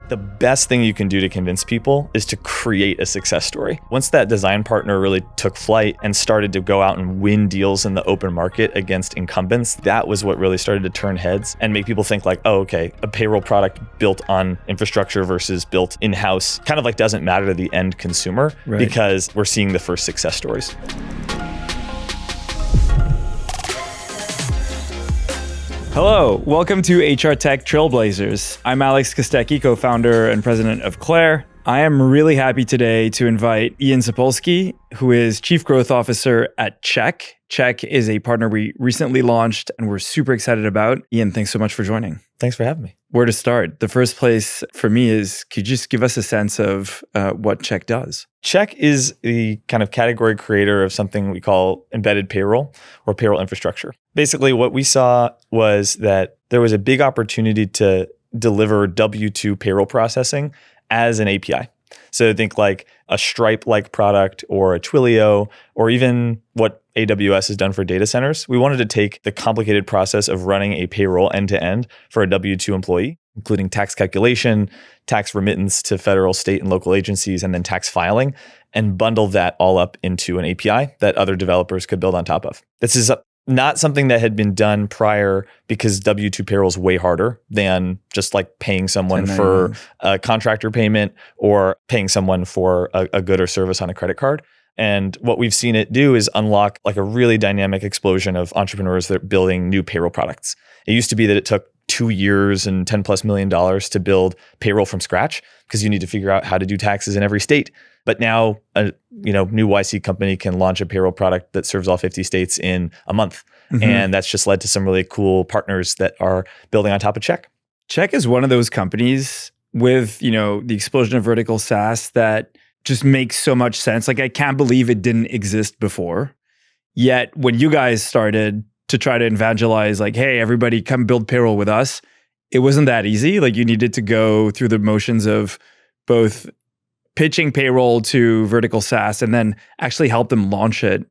The best thing you can do to convince people is to create a success story. Once that design partner really took flight and started to go out and win deals in the open market against incumbents, that was what really started to turn heads and make people think like, oh, okay, a payroll product built on infrastructure versus built in-house kind of like doesn't matter to the end consumer, right? Because we're seeing the first success stories. Hello, welcome to HR Tech Trailblazers. I'm Alex Kostecki, co-founder and president of Clair. I am really happy today to invite Ian Zapolsky, who is Chief Growth Officer at Check. Check is a partner we recently launched and we're super excited about. Ian, thanks so much for joining. Thanks for having me. Where to start? The first place for me is, could you just give us a sense of what Check does? Check is the kind of category creator of something we call embedded payroll or payroll infrastructure. Basically, what we saw was that there was a big opportunity to deliver W-2 payroll processing as an API. So think like a Stripe-like product or a Twilio, or even what AWS has done for data centers. We wanted to take the complicated process of running a payroll end-to-end for a W-2 employee, including tax calculation, tax remittance to federal, state, and local agencies, and then tax filing, and bundle that all up into an API that other developers could build on top of. This is not something that had been done prior because W-2 payroll is way harder than just like paying someone for a contractor payment or paying someone for a good or service on a credit card. And what we've seen it do is unlock like a really dynamic explosion of entrepreneurs that are building new payroll products. It used to be that it took 2 years and $10+ million to build payroll from scratch because you need to figure out how to do taxes in every state. But now a new YC company can launch a payroll product that serves all 50 states in a month. Mm-hmm. And that's just led to some really cool partners that are building on top of Check. Check is one of those companies with, the explosion of vertical SaaS that just makes so much sense. Like, I can't believe it didn't exist before. Yet when you guys started to try to evangelize, like, hey, everybody come build payroll with us, it wasn't that easy. Like, you needed to go through the motions of both pitching payroll to vertical SaaS and then actually help them launch it.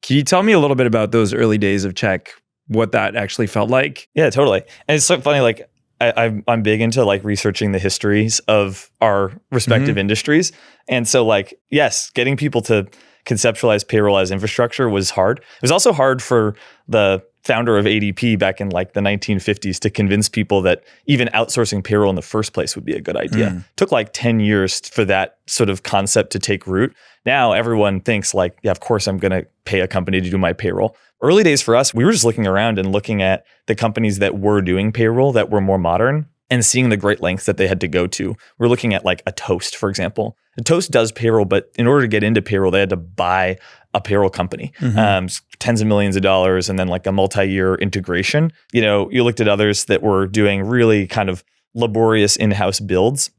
Can you tell me a little bit about those early days of Check, what that actually felt like? Yeah, totally. And it's so funny, like I'm big into like researching the histories of our respective industries. And so like, yes, getting people to conceptualize payroll as infrastructure was hard. It was also hard for the founder of ADP back in like the 1950s to convince people that even outsourcing payroll in the first place would be a good idea. It took like 10 years for that sort of concept to take root. Now everyone thinks like, yeah, of course I'm going to pay a company to do my payroll. Early days for us, we were just looking around and looking at the companies that were doing payroll that were more modern and seeing the great lengths that they had to go to. We're looking at like a Toast, for example. A Toast does payroll, but in order to get into payroll, they had to buy a payroll company, tens of millions of dollars, and then like a multi-year integration. You looked at others that were doing really kind of laborious in-house builds.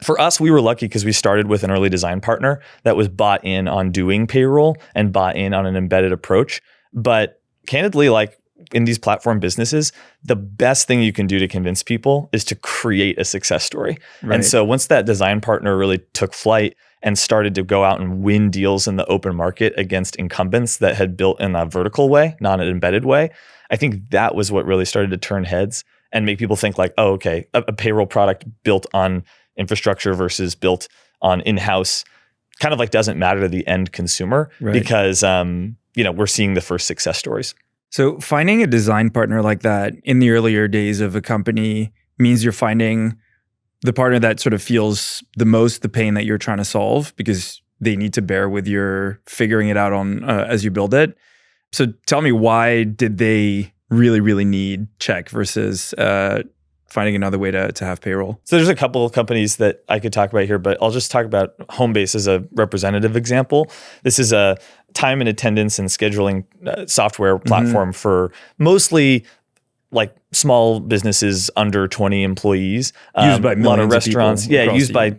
For us, we were lucky because we started with an early design partner that was bought in on doing payroll and bought in on an embedded approach. But candidly, like in these platform businesses, the best thing you can do to convince people is to create a success story. Right. And so once that design partner really took flight and started to go out and win deals in the open market against incumbents that had built in a vertical way, not an embedded way, I think that was what really started to turn heads and make people think like, oh, okay, a payroll product built on infrastructure versus built on in-house kind of like doesn't matter to the end consumer, right? Because we're seeing the first success stories. So finding a design partner like that in the earlier days of a company means you're finding the partner that sort of feels the most the pain that you're trying to solve because they need to bear with your figuring it out on as you build it. So tell me, why did they really, really need Check versus finding another way to have payroll? So there's a couple of companies that I could talk about here, but I'll just talk about Homebase as a representative example. This is a time and attendance and scheduling software platform for mostly like small businesses under 20 employees. Used by a lot of restaurants. Used by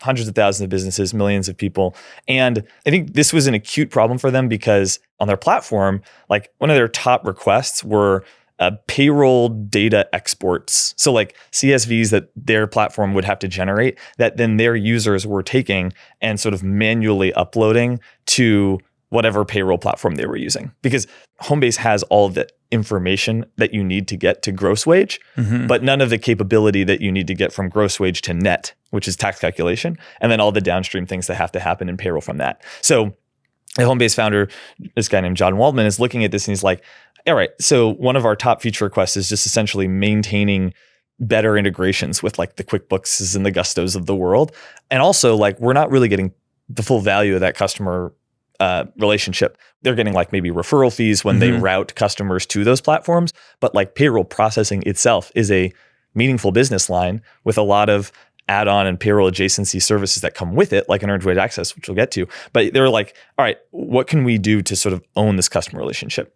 hundreds of thousands of businesses, millions of people. And I think this was an acute problem for them because on their platform, like one of their top requests were payroll data exports. So like CSVs that their platform would have to generate that then their users were taking and sort of manually uploading to whatever payroll platform they were using. Because Homebase has all the information that you need to get to gross wage, but none of the capability that you need to get from gross wage to net, which is tax calculation, and then all the downstream things that have to happen in payroll from that. So the Homebase founder, this guy named John Waldman, is looking at this and he's like, all right, so one of our top feature requests is just essentially maintaining better integrations with like the QuickBooks and the Gustos of the world. And also like, we're not really getting the full value of that customer relationship. They're getting like maybe referral fees when they route customers to those platforms, but like payroll processing itself is a meaningful business line with a lot of add-on and payroll adjacency services that come with it, like an earned wage access, which we'll get to. But they were like, all right, what can we do to sort of own this customer relationship?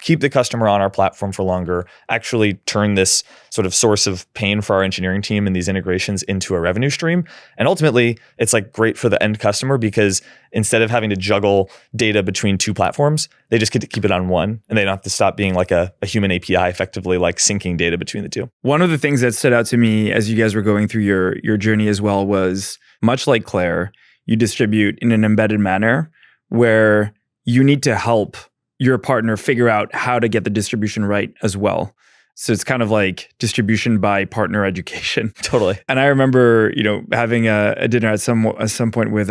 Keep the customer on our platform for longer, actually turn this sort of source of pain for our engineering team and these integrations into a revenue stream. And ultimately, it's like great for the end customer because instead of having to juggle data between two platforms, they just get to keep it on one and they don't have to stop being like a human API effectively like syncing data between the two. One of the things that stood out to me as you guys were going through your journey as well was, much like Clair, you distribute in an embedded manner where you need to help your partner figure out how to get the distribution right as well. So it's kind of like distribution by partner education. Totally. And I remember, having a dinner at some point with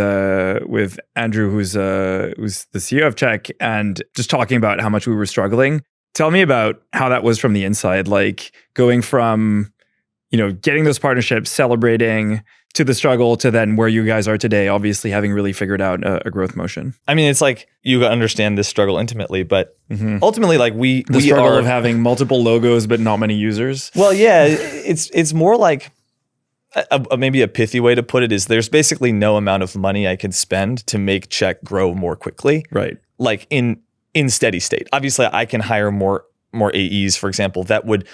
Andrew, who's the CEO of Check, and just talking about how much we were struggling. Tell me about how that was from the inside, like going from, getting those partnerships, celebrating, to the struggle, to then where you guys are today, obviously having really figured out a growth motion. I mean, it's like you understand this struggle intimately, but ultimately, like the struggle of having multiple logos but not many users. Well, yeah, it's more like maybe a pithy way to put it is there's basically no amount of money I can spend to make Check grow more quickly. Right. Like in steady state. Obviously, I can hire more AEs, for example, that would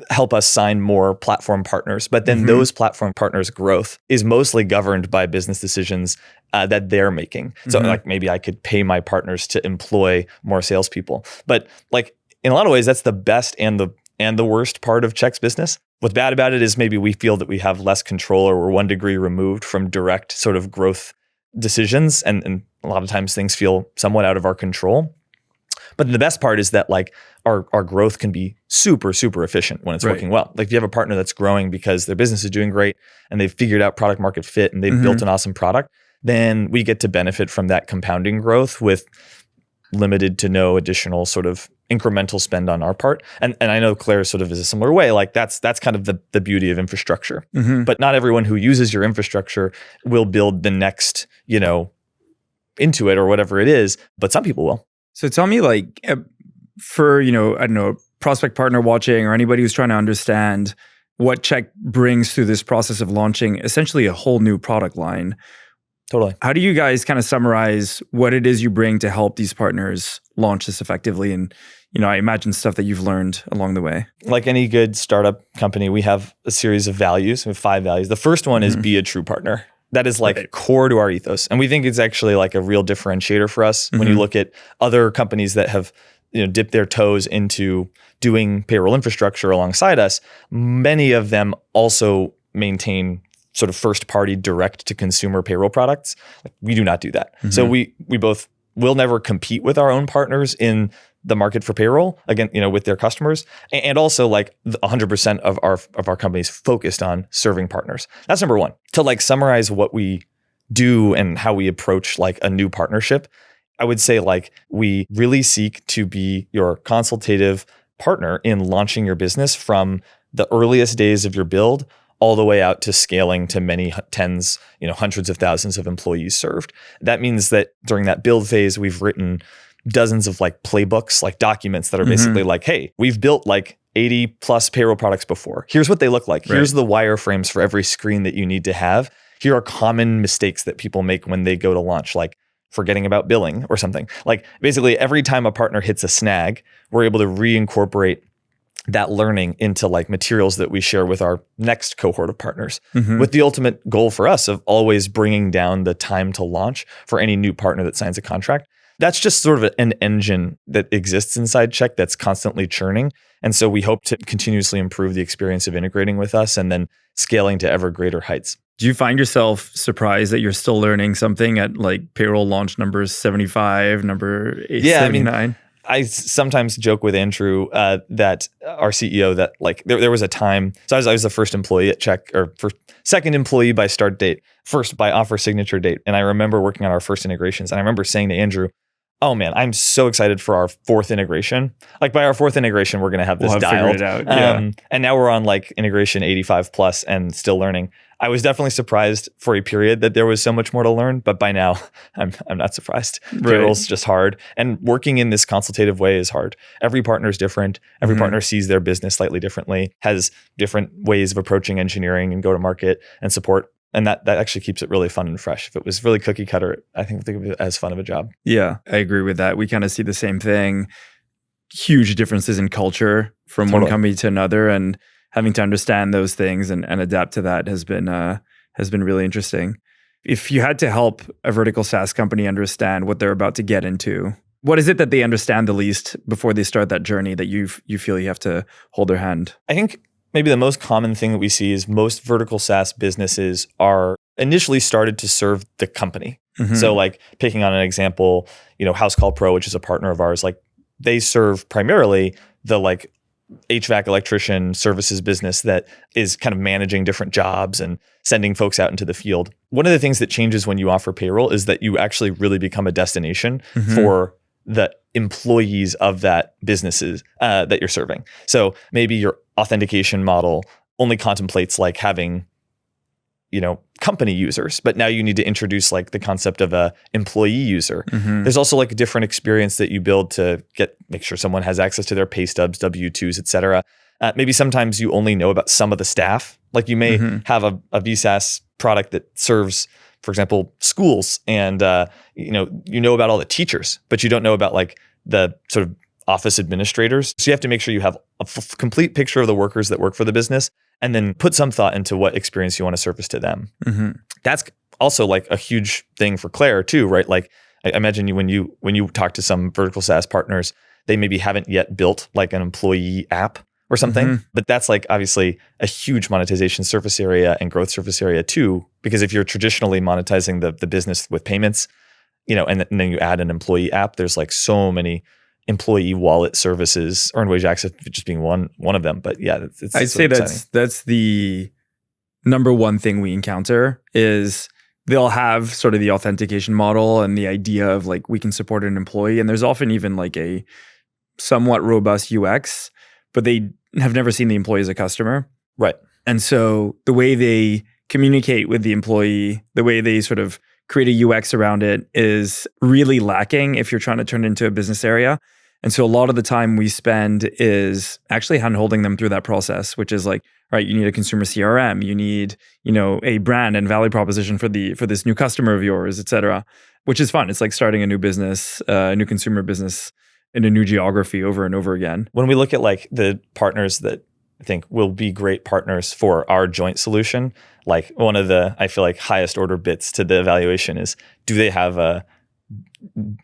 help us sign more platform partners. But then those platform partners' growth is mostly governed by business decisions that they're making. So like maybe I could pay my partners to employ more salespeople. But like in a lot of ways, that's the best and the worst part of Check's business. What's bad about it is maybe we feel that we have less control or we're 1 degree removed from direct sort of growth decisions. And a lot of times things feel somewhat out of our control. But the best part is that like our growth can be super, super efficient when it's working well. Like if you have a partner that's growing because their business is doing great and they've figured out product market fit and they've built an awesome product, then we get to benefit from that compounding growth with limited to no additional sort of incremental spend on our part. And I know Clair sort of is a similar way. Like that's kind of the beauty of infrastructure. But not everyone who uses your infrastructure will build the next, Intuit or whatever it is, but some people will. So tell me, like, for, I don't know, prospect partner watching or anybody who's trying to understand what Check brings through this process of launching essentially a whole new product line. Totally. How do you guys kind of summarize what it is you bring to help these partners launch this effectively? And, I imagine stuff that you've learned along the way. Like any good startup company, we have a series of values. We have 5 values. The first one is be a true partner. That is like core to our ethos. And we think it's actually like a real differentiator for us. When you look at other companies that have, dipped their toes into doing payroll infrastructure alongside us, many of them also maintain sort of first party direct to consumer payroll products. Like, we do not do that. So we both will never compete with our own partners in the market for payroll, again, with their customers, and also like 100% of our companies focused on serving partners. That's number one. To like summarize what we do and how we approach like a new partnership, I would say like we really seek to be your consultative partner in launching your business from the earliest days of your build all the way out to scaling to many tens, hundreds of thousands of employees served. That means that during that build phase, we've written dozens of like playbooks, like documents that are basically like, hey, we've built like 80 plus payroll products before. Here's what they look like. Here's the wireframes for every screen that you need to have. Here are common mistakes that people make when they go to launch, like forgetting about billing or something. Like basically every time a partner hits a snag, we're able to reincorporate that learning into like materials that we share with our next cohort of partners, with the ultimate goal for us of always bringing down the time to launch for any new partner that signs a contract. That's just sort of an engine that exists inside Check that's constantly churning. And so we hope to continuously improve the experience of integrating with us and then scaling to ever greater heights. Do you find yourself surprised that you're still learning something at like payroll launch number 75, number 79? I sometimes joke with Andrew that our CEO that like there was a time. So I was the first employee at Check, or second employee by start date, first by offer signature date. And I remember working on our first integrations. And I remember saying to Andrew, oh man, I'm so excited for our fourth integration. Like by our fourth integration, we're going to have this dialed. Figured it out. Yeah. And now we're on like integration 85 plus and still learning. I was definitely surprised for a period that there was so much more to learn, but by now I'm not surprised. Payroll's just hard, and working in this consultative way is hard. Every partner is different. Every partner sees their business slightly differently, has different ways of approaching engineering and go to market and support. And that actually keeps it really fun and fresh. If it was really cookie cutter, I think of it as fun of a job. Yeah, I agree with that. We kind of see the same thing. Huge differences in culture from one company to another, and having to understand those things and adapt to that has been really interesting. If you had to help a vertical SaaS company understand what they're about to get into, what is it that they understand the least before they start that journey that you feel you have to hold their hand? I think maybe the most common thing that we see is most vertical SaaS businesses are initially started to serve the company. So like picking on an example, House Call Pro, which is a partner of ours, like they serve primarily the like HVAC electrician services business that is kind of managing different jobs and sending folks out into the field. One of the things that changes when you offer payroll is that you actually really become a destination for the employees of that businesses that you're serving. So maybe your authentication model only contemplates like having, company users, but now you need to introduce like the concept of a employee user. There's also like a different experience that you build to make sure someone has access to their pay stubs, W-2s, et cetera. Maybe sometimes you only know about some of the staff. Like you may have a VSaaS product that serves, for example, schools, and you know about all the teachers, but you don't know about like the sort of office administrators. So you have to make sure you have a complete picture of the workers that work for the business, and then put some thought into what experience you want to surface to them. That's also like a huge thing for Clair too, right? Like I imagine when you talk to some vertical SaaS partners, they maybe haven't yet built like an employee app or something, but that's like obviously a huge monetization surface area and growth surface area too, because if you're traditionally monetizing the business with payments, and then you add an employee app, there's like so many employee wallet services, earned wage access just being one of them. But yeah, I'd say that's the number one thing we encounter is they'll have sort of the authentication model and the idea of like we can support an employee, and there's often even like a somewhat robust UX, but they have never seen the employee as a customer. Right. And so the way they communicate with the employee, the way they sort of create a UX around it is really lacking if you're trying to turn it into a business area. And so a lot of the time we spend is actually hand-holding them through that process, which is like, right, you need a consumer CRM, you need, a brand and value proposition for this new customer of yours, et cetera, which is fun. It's like starting a new business, a new consumer business in a new geography over and over again. When we look at like the partners that I think will be great partners for our joint solution, like one of the, I feel like highest order bits to the evaluation is, do they have a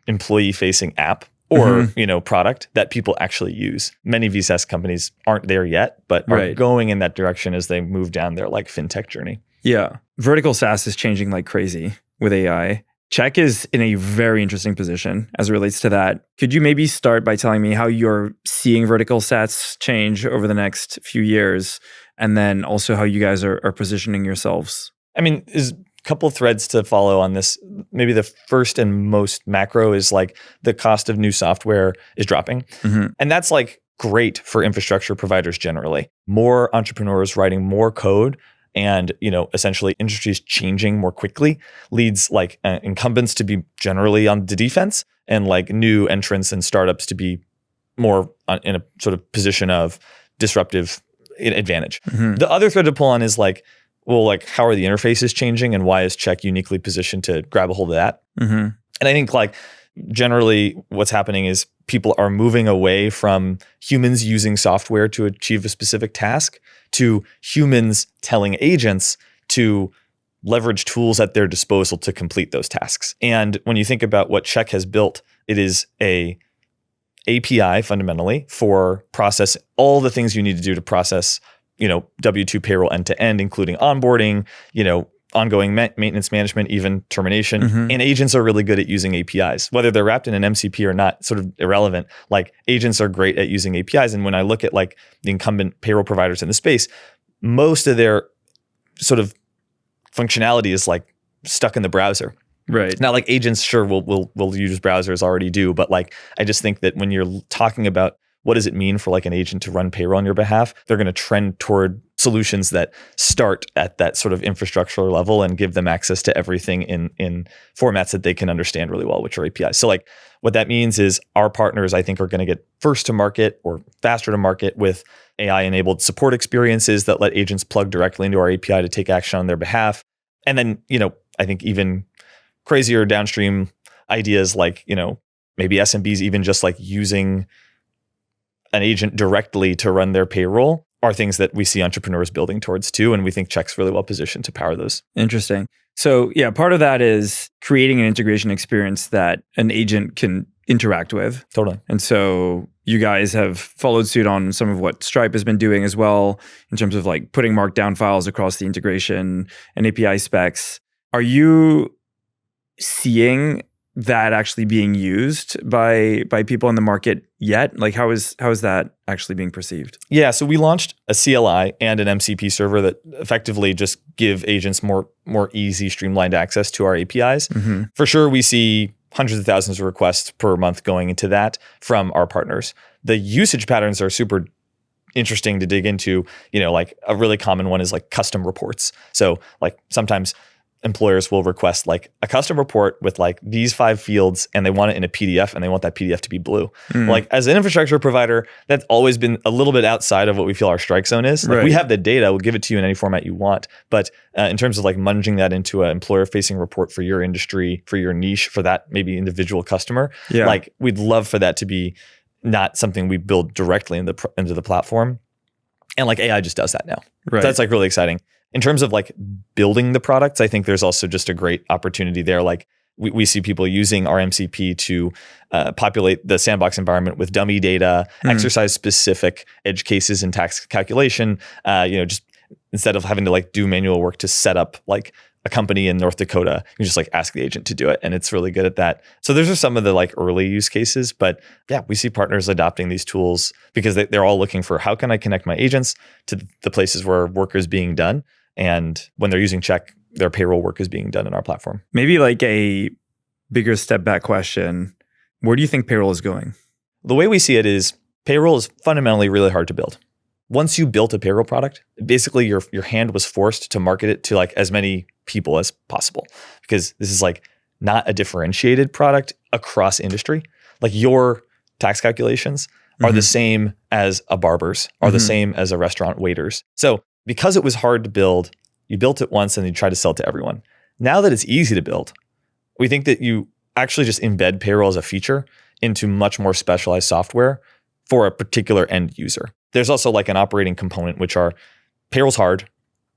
employee facing app or, product that people actually use? Many VSaaS companies aren't there yet, but are going in that direction as they move down their like fintech journey. Yeah. Vertical SaaS is changing like crazy with AI. Check is in a very interesting position as it relates to that. Could you maybe start by telling me how you're seeing vertical SaaS change over the next few years, and then also how you guys are positioning yourselves? I mean, there's a couple threads to follow on this. Maybe the first and most macro is like the cost of new software is dropping. And that's like great for infrastructure providers generally. More entrepreneurs writing more code and, essentially industries changing more quickly leads like incumbents to be generally on the defense, and like new entrants and startups to be more in a sort of position of disruptive advantage. The other thread to pull on is like, well, like how are the interfaces changing, and why is Check uniquely positioned to grab a hold of that? And I think like generally what's happening is people are moving away from humans using software to achieve a specific task to humans telling agents to leverage tools at their disposal to complete those tasks. And when you think about what Check has built, it is a API fundamentally for process all the things you need to do to process, W-2 payroll end to end, including onboarding, ongoing maintenance management, even termination. And agents are really good at using APIs. Whether they're wrapped in an MCP or not, sort of irrelevant. Like agents are great at using APIs. And when I look at like the incumbent payroll providers in the space, most of their sort of functionality is like stuck in the browser. Right. Now, like agents, sure, will use browsers, already do, but like I just think that when you're talking about what does it mean for like an agent to run payroll on your behalf, they're going to trend toward solutions that start at that sort of infrastructural level and give them access to everything in formats that they can understand really well, which are APIs. So like what that means is our partners, I think, are going to get first to market or faster to market with AI-enabled support experiences that let agents plug directly into our API to take action on their behalf. And then, I think even crazier downstream ideas like, maybe SMBs even just like using an agent directly to run their payroll are things that we see entrepreneurs building towards too. And we think Check's really well positioned to power those. Interesting. So yeah, part of that is creating an integration experience that an agent can interact with. Totally. And so you guys have followed suit on some of what Stripe has been doing as well in terms of like putting markdown files across the integration and API specs. Are you seeing that actually being used by people in the market yet? Like how is that actually being perceived? Yeah, so we launched a CLI and an MCP server that effectively just give agents more easy, streamlined access to our APIs. For sure, we see hundreds of thousands of requests per month going into that from our partners. The usage patterns are super interesting to dig into. Like a really common one is like custom reports. So like sometimes employers will request like a custom report with like these 5 fields and they want it in a PDF and they want that PDF to be blue. Like as an infrastructure provider, that's always been a little bit outside of what we feel our strike zone is. Like we have the data, we'll give it to you in any format you want. But in terms of like munging that into an employer facing report for your industry, for your niche, for that maybe individual customer, like we'd love for that to be not something we build directly into the platform. And like AI just does that now. So that's like really exciting. In terms of like building the products, I think there's also just a great opportunity there. Like we see people using our MCP to populate the sandbox environment with dummy data, exercise specific edge cases and tax calculation. Just instead of having to like do manual work to set up like a company in North Dakota, you just like ask the agent to do it. And it's really good at that. So those are some of the like early use cases, but yeah, we see partners adopting these tools because they're all looking for how can I connect my agents to the places where work is being done. And when they're using Check, their payroll work is being done in our platform. Maybe like a bigger step back question, where do you think payroll is going? The way we see it is payroll is fundamentally really hard to build. Once you built a payroll product, basically your hand was forced to market it to like as many people as possible because this is like not a differentiated product across industry. Like your tax calculations are the same as a barber's, are the same as a restaurant waiter's. So because it was hard to build, you built it once and you try to sell it to everyone. Now that it's easy to build, we think that you actually just embed payroll as a feature into much more specialized software for a particular end user. There's also like an operating component, which are payroll's hard.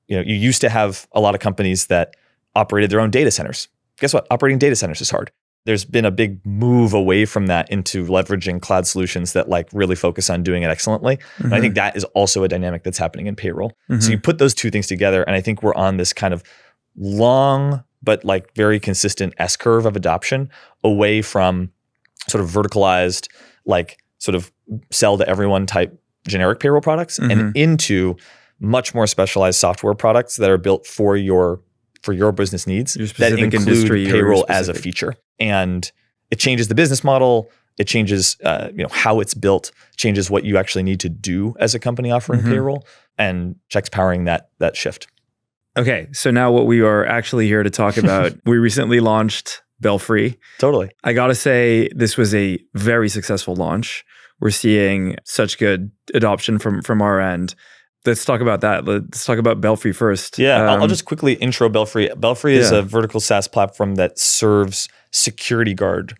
You used to have a lot of companies that operated their own data centers. Guess what? Operating data centers is hard. There's been a big move away from that into leveraging cloud solutions that like really focus on doing it excellently. And I think that is also a dynamic that's happening in payroll. So you put those two things together, and I think we're on this kind of long but like very consistent S-curve of adoption away from sort of verticalized, like sort of sell to everyone type generic payroll products and into much more specialized software products that are built for your business needs that include payroll as a feature. And it changes the business model. It changes how it's built, changes what you actually need to do as a company offering payroll, and Check's powering that shift. Okay, so now what we are actually here to talk about, we recently launched Belfry. Totally. I gotta say, this was a very successful launch. We're seeing such good adoption from our end. Let's talk about that. Let's talk about Belfry first. Yeah, I'll just quickly intro Belfry. Belfry is a vertical SaaS platform that serves security guard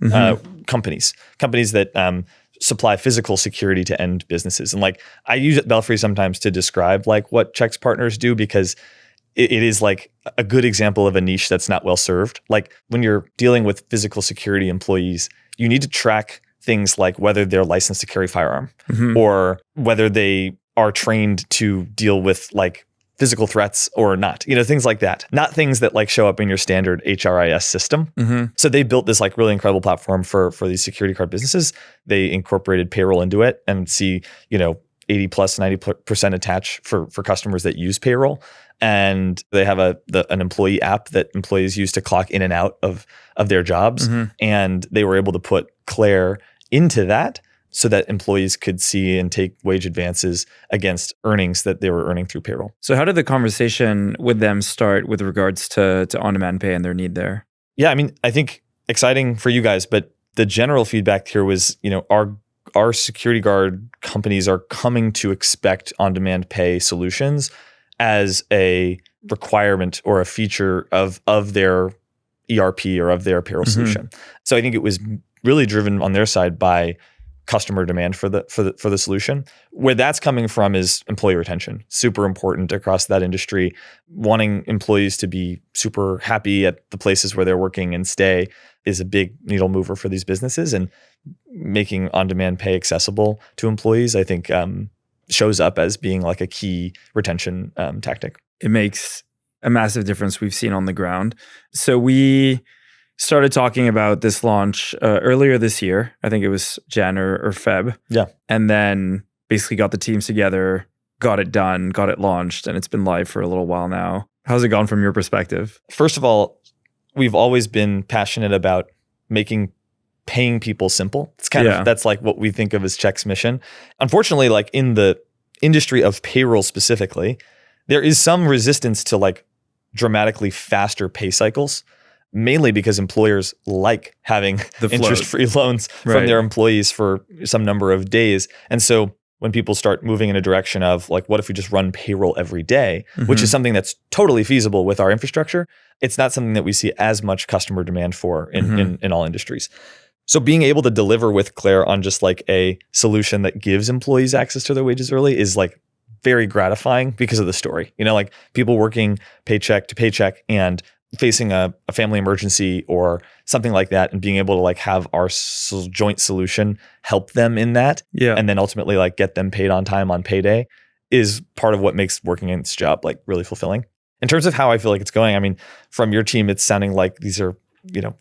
companies that supply physical security to end businesses. And like I use Belfry sometimes to describe like what Check's partners do because it is like a good example of a niche that's not well served. Like when you're dealing with physical security employees, you need to track things like whether they're licensed to carry firearm or whether they are trained to deal with like physical threats or not, things like that. Not things that like show up in your standard HRIS system. So they built this like really incredible platform for these security card businesses. They incorporated payroll into it and see, 80 plus 90% attach for customers that use payroll. And they have an employee app that employees use to clock in and out of their jobs. And they were able to put Clair into that so that employees could see and take wage advances against earnings that they were earning through payroll. So how did the conversation with them start with regards to on-demand pay and their need there? Yeah, I mean, I think exciting for you guys, but the general feedback here was, our security guard companies are coming to expect on-demand pay solutions as a requirement or a feature of their ERP or of their payroll solution. So I think it was really driven on their side by customer demand for the solution. Where that's coming from is employee retention. Super important across that industry. Wanting employees to be super happy at the places where they're working and stay is a big needle mover for these businesses. And making on-demand pay accessible to employees, I think, shows up as being like a key retention tactic. It makes a massive difference we've seen on the ground. So we started talking about this launch earlier this year. I think it was Jan or Feb. Yeah. And then basically got the teams together, got it done, got it launched, and it's been live for a little while now. How's it gone from your perspective? First of all, we've always been passionate about making paying people simple. It's kind of, that's like what we think of as Check's mission. Unfortunately, like in the industry of payroll specifically, there is some resistance to like dramatically faster pay cycles, mainly because employers like having the interest-free loans from their employees for some number of days. And so when people start moving in a direction of like, what if we just run payroll every day, which is something that's totally feasible with our infrastructure, it's not something that we see as much customer demand for in all industries. So being able to deliver with Clair on just like a solution that gives employees access to their wages early is like very gratifying because of the story. Like people working paycheck to paycheck and facing a family emergency or something like that, and being able to like have our joint solution help them in that, and then ultimately like get them paid on time on payday is part of what makes working in this job like really fulfilling. In terms of how I feel like it's going, I mean, from your team, it's sounding like these are,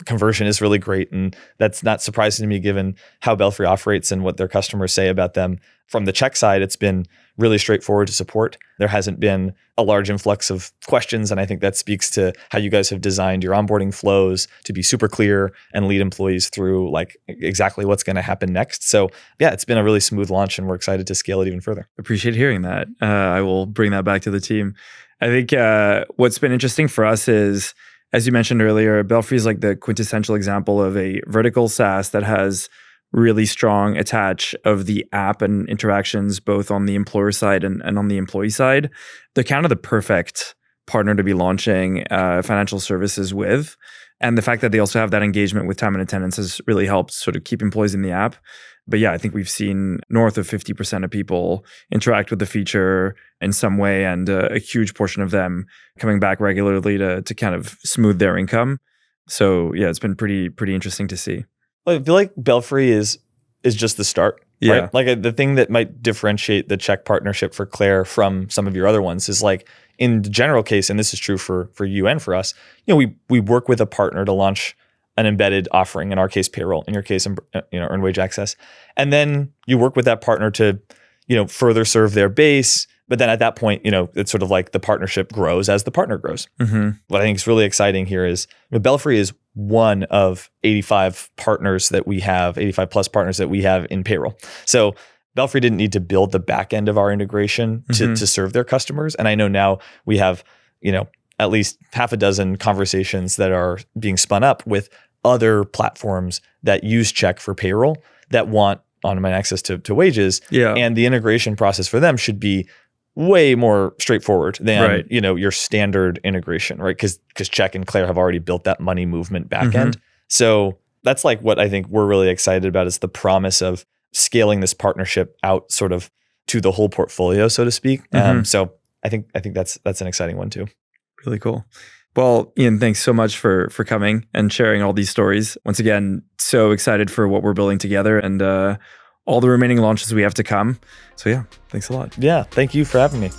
conversion is really great, and that's not surprising to me given how Belfry operates and what their customers say about them. From the Check side, it's been really straightforward to support. There hasn't been a large influx of questions, and I think that speaks to how you guys have designed your onboarding flows to be super clear and lead employees through like exactly what's going to happen next. So yeah, it's been a really smooth launch, and we're excited to scale it even further. Appreciate hearing that. I will bring that back to the team. I think what's been interesting for us is, as you mentioned earlier, Belfry is like the quintessential example of a vertical SaaS that has really strong attach of the app and interactions both on the employer side and on the employee side. They're kind of the perfect partner to be launching financial services with. And the fact that they also have that engagement with time and attendance has really helped sort of keep employees in the app. But yeah, I think we've seen north of 50% of people interact with the feature in some way, and a huge portion of them coming back regularly to kind of smooth their income. So yeah, it's been pretty interesting to see. I feel like Belfry is just the start. Right? Like the thing that might differentiate the Check partnership for Clair from some of your other ones is like in the general case, and this is true for you and for us, we work with a partner to launch an embedded offering, in our case payroll, in your case earned wage access, and then you work with that partner to further serve their base. But then at that point, it's sort of like the partnership grows as the partner grows. What I think is really exciting here is Belfry is one of 85 partners that we have, 85 plus partners that we have in payroll. So Belfry didn't need to build the back end of our integration to serve their customers. And I know now we have, at least half a dozen conversations that are being spun up with other platforms that use Check for payroll that want on-demand access to wages. And the integration process for them should be way more straightforward than your standard integration, right? Because Check and Clair have already built that money movement backend. So that's like what I think we're really excited about, is the promise of scaling this partnership out sort of to the whole portfolio, so to speak. So I think that's an exciting one too. Really cool. Well, Ian, thanks so much for coming and sharing all these stories. Once again, so excited for what we're building together and all the remaining launches we have to come. So yeah, thanks a lot. Yeah, thank you for having me.